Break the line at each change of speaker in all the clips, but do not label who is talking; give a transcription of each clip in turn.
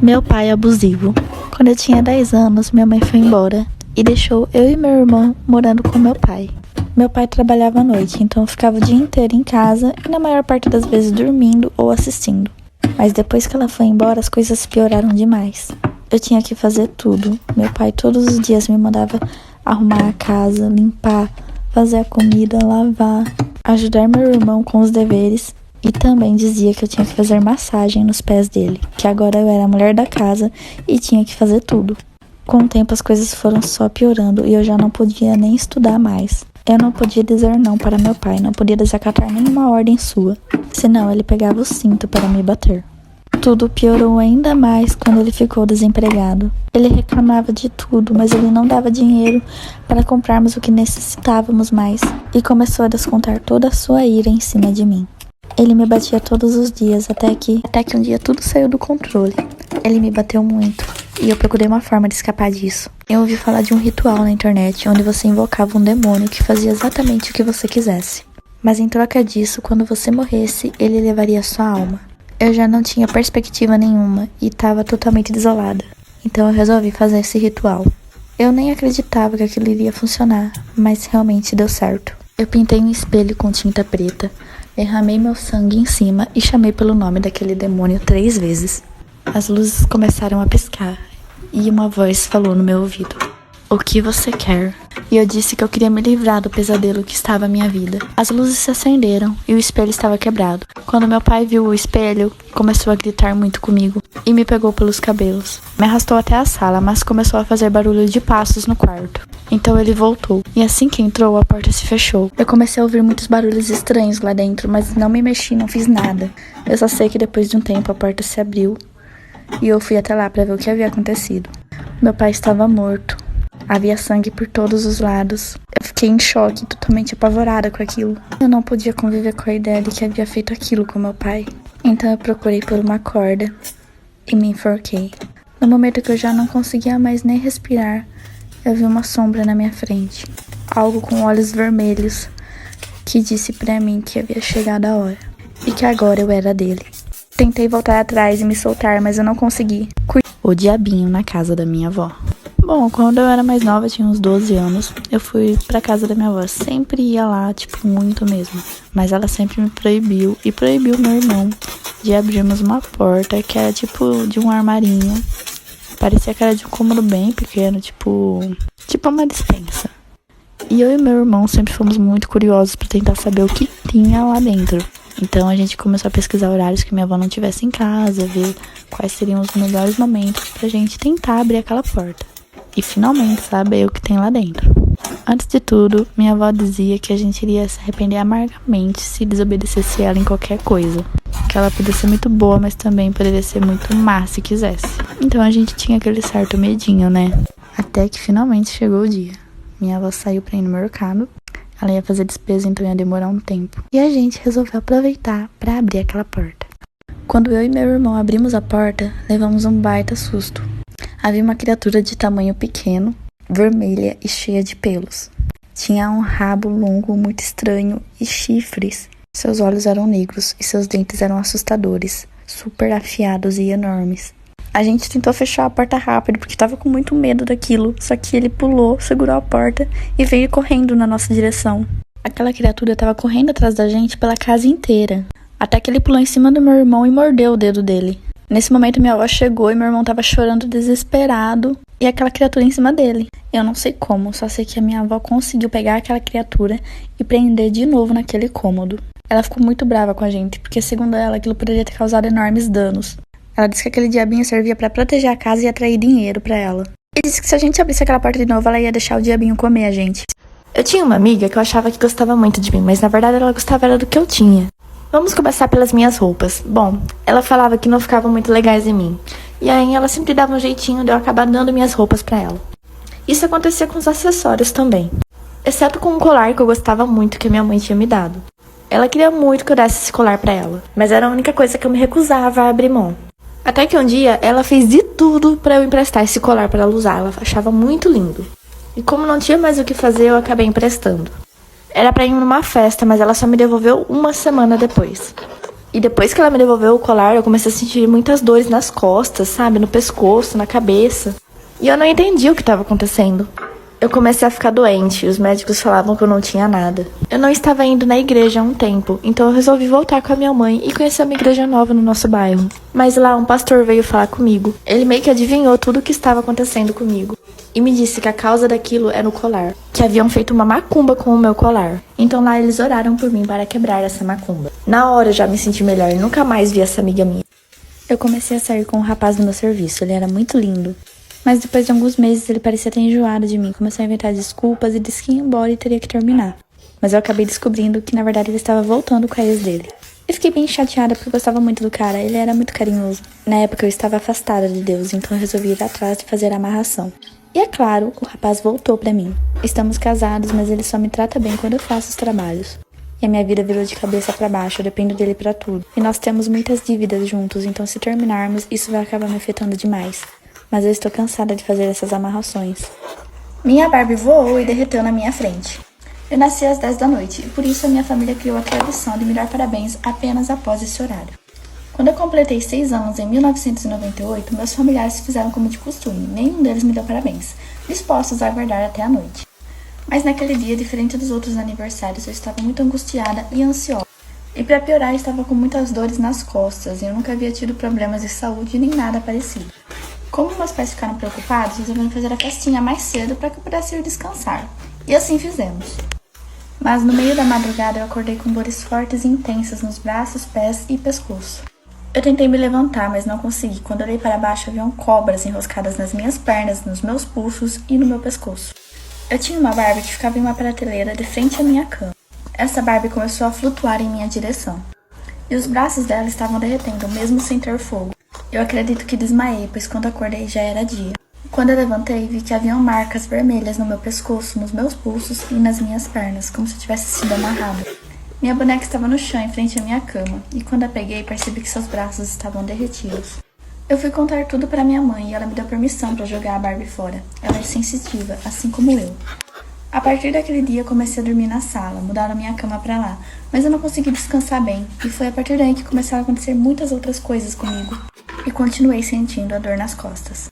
Meu pai é abusivo. Quando eu tinha 10 anos, minha mãe foi embora e deixou eu e meu irmão morando com meu pai. Meu pai trabalhava à noite, então eu ficava o dia inteiro em casa e na maior parte das vezes dormindo ou assistindo. Mas depois que ela foi embora, as coisas pioraram demais. Eu tinha que fazer tudo. Meu pai todos os dias me mandava arrumar a casa, limpar, fazer a comida, lavar, ajudar meu irmão com os deveres. E também dizia que eu tinha que fazer massagem nos pés dele, que agora eu era a mulher da casa e tinha que fazer tudo. Com o tempo as coisas foram só piorando e eu já não podia nem estudar mais. Eu não podia dizer não para meu pai, não podia desacatar nenhuma ordem sua, senão ele pegava o cinto para me bater. Tudo piorou ainda mais quando ele ficou desempregado. Ele reclamava de tudo, mas ele não dava dinheiro para comprarmos o que necessitávamos mais e começou a descontar toda a sua ira em cima de mim. Ele me batia todos os dias, até que um dia tudo saiu do controle. Ele me bateu muito, e eu procurei uma forma de escapar disso. Eu ouvi falar de um ritual na internet, onde você invocava um demônio que fazia exatamente o que você quisesse. Mas em troca disso, quando você morresse, ele levaria sua alma. Eu já não tinha perspectiva nenhuma, e estava totalmente desolada. Então eu resolvi fazer esse ritual. Eu nem acreditava que aquilo iria funcionar, mas realmente deu certo. Eu pintei um espelho com tinta preta, derramei meu sangue em cima e chamei pelo nome daquele demônio 3 vezes. As luzes começaram a piscar e uma voz falou no meu ouvido: "O que você quer?" E eu disse que eu queria me livrar do pesadelo que estava a minha vida. As luzes se acenderam e o espelho estava quebrado. Quando meu pai viu o espelho, começou a gritar muito comigo e me pegou pelos cabelos. Me arrastou até a sala, mas começou a fazer barulho de passos no quarto. Então ele voltou, e assim que entrou, a porta se fechou. Eu comecei a ouvir muitos barulhos estranhos lá dentro, mas não me mexi, não fiz nada. Eu só sei que depois de um tempo a porta se abriu e eu fui até lá para ver o que havia acontecido. Meu pai estava morto. Havia sangue por todos os lados. Eu fiquei em choque, totalmente apavorada com aquilo. Eu não podia conviver com a ideia de que havia feito aquilo com meu pai. Então eu procurei por uma corda e me enforquei. No momento que eu já não conseguia mais nem respirar, eu vi uma sombra na minha frente. Algo com olhos vermelhos que disse pra mim que havia chegado a hora e que agora eu era dele. Tentei voltar atrás e me soltar, mas eu não consegui. O diabinho na casa da minha avó. Bom, quando eu era mais nova, tinha uns 12 anos, eu fui pra casa da minha avó. Sempre ia lá, muito mesmo. Mas ela sempre me proibiu e proibiu meu irmão de abrirmos uma porta que era de um armarinho. Parecia que era de um cômodo bem pequeno, tipo uma despensa. E eu e meu irmão sempre fomos muito curiosos pra tentar saber o que tinha lá dentro. Então a gente começou a pesquisar horários que minha avó não estivesse em casa, ver quais seriam os melhores momentos pra gente tentar abrir aquela porta. E finalmente saber o que tem lá dentro. Antes de tudo, minha avó dizia que a gente iria se arrepender amargamente se desobedecesse ela em qualquer coisa. Que ela podia ser muito boa, mas também poderia ser muito má se quisesse. Então a gente tinha aquele certo medinho, né? Até que finalmente chegou o dia. Minha avó saiu pra ir no mercado. Ela ia fazer despesa, então ia demorar um tempo. E a gente resolveu aproveitar pra abrir aquela porta. Quando eu e meu irmão abrimos a porta, levamos um baita susto. Havia uma criatura de tamanho pequeno, vermelha e cheia de pelos. Tinha um rabo longo muito estranho e chifres. Seus olhos eram negros e seus dentes eram assustadores, super afiados e enormes. A gente tentou fechar a porta rápido porque estava com muito medo daquilo, só que ele pulou, segurou a porta e veio correndo na nossa direção. Aquela criatura estava correndo atrás da gente pela casa inteira, até que ele pulou em cima do meu irmão e mordeu o dedo dele. Nesse momento minha avó chegou e meu irmão tava chorando desesperado e aquela criatura em cima dele. Eu não sei como, só sei que a minha avó conseguiu pegar aquela criatura e prender de novo naquele cômodo. Ela ficou muito brava com a gente, porque segundo ela aquilo poderia ter causado enormes danos. Ela disse que aquele diabinho servia pra proteger a casa e atrair dinheiro pra ela. E disse que se a gente abrisse aquela porta de novo, ela ia deixar o diabinho comer a gente. Eu tinha uma amiga que eu achava que gostava muito de mim, mas na verdade ela gostava era do que eu tinha. Vamos começar pelas minhas roupas. Bom, ela falava que não ficavam muito legais em mim. E aí ela sempre dava um jeitinho de eu acabar dando minhas roupas pra ela. Isso acontecia com os acessórios também. Exceto com um colar que eu gostava muito que a minha mãe tinha me dado. Ela queria muito que eu desse esse colar pra ela, mas era a única coisa que eu me recusava a abrir mão. Até que um dia ela fez de tudo pra eu emprestar esse colar pra ela usar. Ela achava muito lindo. E como não tinha mais o que fazer, eu acabei emprestando. Era pra ir numa festa, mas ela só me devolveu uma semana depois. E depois que ela me devolveu o colar, eu comecei a sentir muitas dores nas costas, sabe? No pescoço, na cabeça. E eu não entendi o que estava acontecendo. Eu comecei a ficar doente e os médicos falavam que eu não tinha nada. Eu não estava indo na igreja há um tempo, então eu resolvi voltar com a minha mãe e conhecer uma igreja nova no nosso bairro. Mas lá um pastor veio falar comigo. Ele meio que adivinhou tudo o que estava acontecendo comigo. E me disse que a causa daquilo era o colar. Que haviam feito uma macumba com o meu colar. Então lá eles oraram por mim para quebrar essa macumba. Na hora eu já me senti melhor e nunca mais vi essa amiga minha. Eu comecei a sair com um rapaz no meu serviço, ele era muito lindo. Mas depois de alguns meses ele parecia ter enjoado de mim, começou a inventar desculpas e disse que ia embora e teria que terminar. Mas eu acabei descobrindo que na verdade ele estava voltando com a ex dele. Eu fiquei bem chateada porque eu gostava muito do cara, ele era muito carinhoso. Na época eu estava afastada de Deus, então eu resolvi ir atrás de fazer a amarração. E é claro, o rapaz voltou pra mim. Estamos casados, mas ele só me trata bem quando eu faço os trabalhos. E a minha vida virou de cabeça pra baixo, eu dependo dele pra tudo. E nós temos muitas dívidas juntos, então se terminarmos, isso vai acabar me afetando demais. Mas eu estou cansada de fazer essas amarrações. Minha Barbie voou e derreteu na minha frente. Eu nasci às 10 da noite, e por isso a minha família criou a tradição de me dar parabéns apenas após esse horário. Quando eu completei 6 anos, em 1998, meus familiares fizeram como de costume, nenhum deles me deu parabéns, dispostos a aguardar até a noite. Mas naquele dia, diferente dos outros aniversários, eu estava muito angustiada e ansiosa. E para piorar, eu estava com muitas dores nas costas, e eu nunca havia tido problemas de saúde nem nada parecido. Como meus pais ficaram preocupados, resolveram fazer a festinha mais cedo para que eu pudesse ir descansar. E assim fizemos. Mas no meio da madrugada eu acordei com dores fortes e intensas nos braços, pés e pescoço. Eu tentei me levantar, mas não consegui. Quando olhei para baixo, haviam cobras enroscadas nas minhas pernas, nos meus pulsos e no meu pescoço. Eu tinha uma Barbie que ficava em uma prateleira de frente à minha cama. Essa Barbie começou a flutuar em minha direção. E os braços dela estavam derretendo, mesmo sem ter fogo. Eu acredito que desmaiei, pois quando acordei já era dia. Quando eu levantei, vi que haviam marcas vermelhas no meu pescoço, nos meus pulsos e nas minhas pernas, como se eu tivesse sido amarrada. Minha boneca estava no chão, em frente à minha cama, e quando a peguei, percebi que seus braços estavam derretidos. Eu fui contar tudo para minha mãe e ela me deu permissão para jogar a Barbie fora. Ela é sensitiva, assim como eu. A partir daquele dia, eu comecei a dormir na sala, mudaram minha cama para lá, mas eu não consegui descansar bem, e foi a partir daí que começaram a acontecer muitas outras coisas comigo, e continuei sentindo a dor nas costas.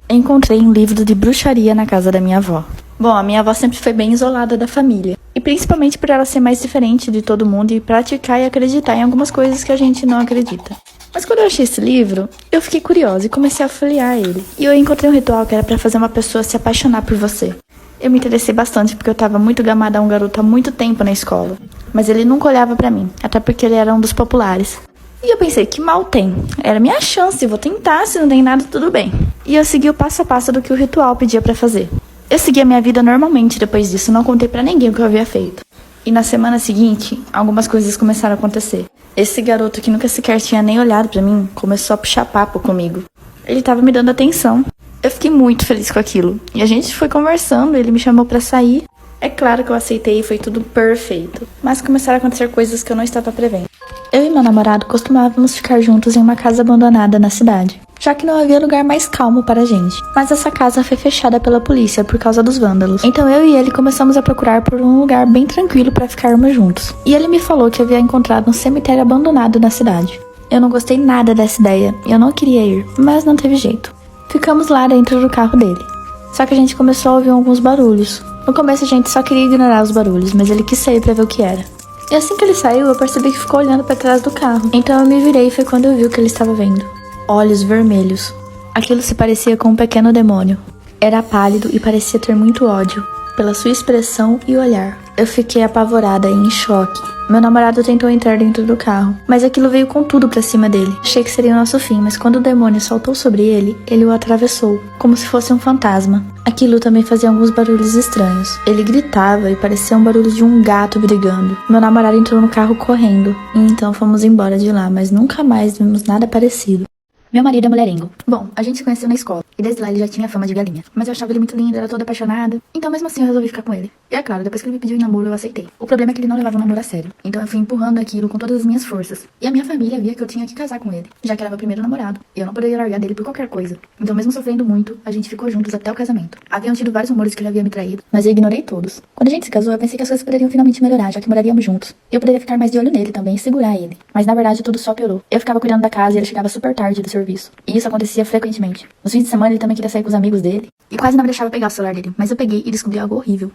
Encontrei um livro de bruxaria na casa da minha avó. Bom, a minha avó sempre foi bem isolada da família, e principalmente por ela ser mais diferente de todo mundo e praticar e acreditar em algumas coisas que a gente não acredita. Mas quando eu achei esse livro, eu fiquei curiosa e comecei a folhear ele. E eu encontrei um ritual que era pra fazer uma pessoa se apaixonar por você. Eu me interessei bastante porque eu tava muito gamada a um garoto há muito tempo na escola. Mas ele nunca olhava pra mim, até porque ele era um dos populares. E eu pensei, que mal tem? Era minha chance, vou tentar, se não tem nada, tudo bem. E eu segui o passo a passo do que o ritual pedia pra fazer. Eu segui a minha vida normalmente depois disso, não contei pra ninguém o que eu havia feito. E na semana seguinte, algumas coisas começaram a acontecer. Esse garoto que nunca sequer tinha nem olhado pra mim, começou a puxar papo comigo. Ele tava me dando atenção. Eu fiquei muito feliz com aquilo. E a gente foi conversando, ele me chamou pra sair. É claro que eu aceitei e foi tudo perfeito. Mas começaram a acontecer coisas que eu não estava prevendo. Eu e meu namorado costumávamos ficar juntos em uma casa abandonada na cidade, já que não havia lugar mais calmo para a gente. Mas essa casa foi fechada pela polícia por causa dos vândalos. Então eu e ele começamos a procurar por um lugar bem tranquilo para ficarmos juntos. E ele me falou que havia encontrado um cemitério abandonado na cidade. Eu não gostei nada dessa ideia, eu não queria ir, mas não teve jeito. Ficamos lá dentro do carro dele. Só que a gente começou a ouvir alguns barulhos. No começo a gente só queria ignorar os barulhos, mas ele quis sair pra ver o que era. E assim que ele saiu, eu percebi que ficou olhando pra trás do carro. Então eu me virei e foi quando eu vi o que ele estava vendo. Olhos vermelhos. Aquilo se parecia com um pequeno demônio. Era pálido e parecia ter muito ódio, pela sua expressão e olhar. Eu fiquei apavorada e em choque. Meu namorado tentou entrar dentro do carro, mas aquilo veio com tudo pra cima dele. Achei que seria o nosso fim, mas quando o demônio saltou sobre ele, ele o atravessou, como se fosse um fantasma. Aquilo também fazia alguns barulhos estranhos. Ele gritava e parecia um barulho de um gato brigando. Meu namorado entrou no carro correndo, e então fomos embora de lá, mas nunca mais vimos nada parecido. Meu marido é mulherengo. Bom, a gente se conheceu na escola. E desde lá ele já tinha fama de galinha. Mas eu achava ele muito lindo, era toda apaixonada. Então mesmo assim eu resolvi ficar com ele. E é claro, depois que ele me pediu em namoro, eu aceitei. O problema é que ele não levava o namoro a sério. Então eu fui empurrando aquilo com todas as minhas forças. E a minha família via que eu tinha que casar com ele, já que era meu primeiro namorado. E eu não poderia largar dele por qualquer coisa. Então mesmo sofrendo muito, a gente ficou juntos até o casamento. Haviam tido vários rumores que ele havia me traído, mas eu ignorei todos. Quando a gente se casou, eu pensei que as coisas poderiam finalmente melhorar, já que moraríamos juntos. Eu poderia ficar mais de olho nele também e segurar ele. Mas na verdade tudo só piorou. Eu ficava cuidando da casa e ele chegava super tarde do serviço. E isso acontecia frequentemente. Nos fins de semana ele também queria sair com os amigos dele. E quase não me deixava pegar o celular dele. Mas eu peguei e descobri algo horrível.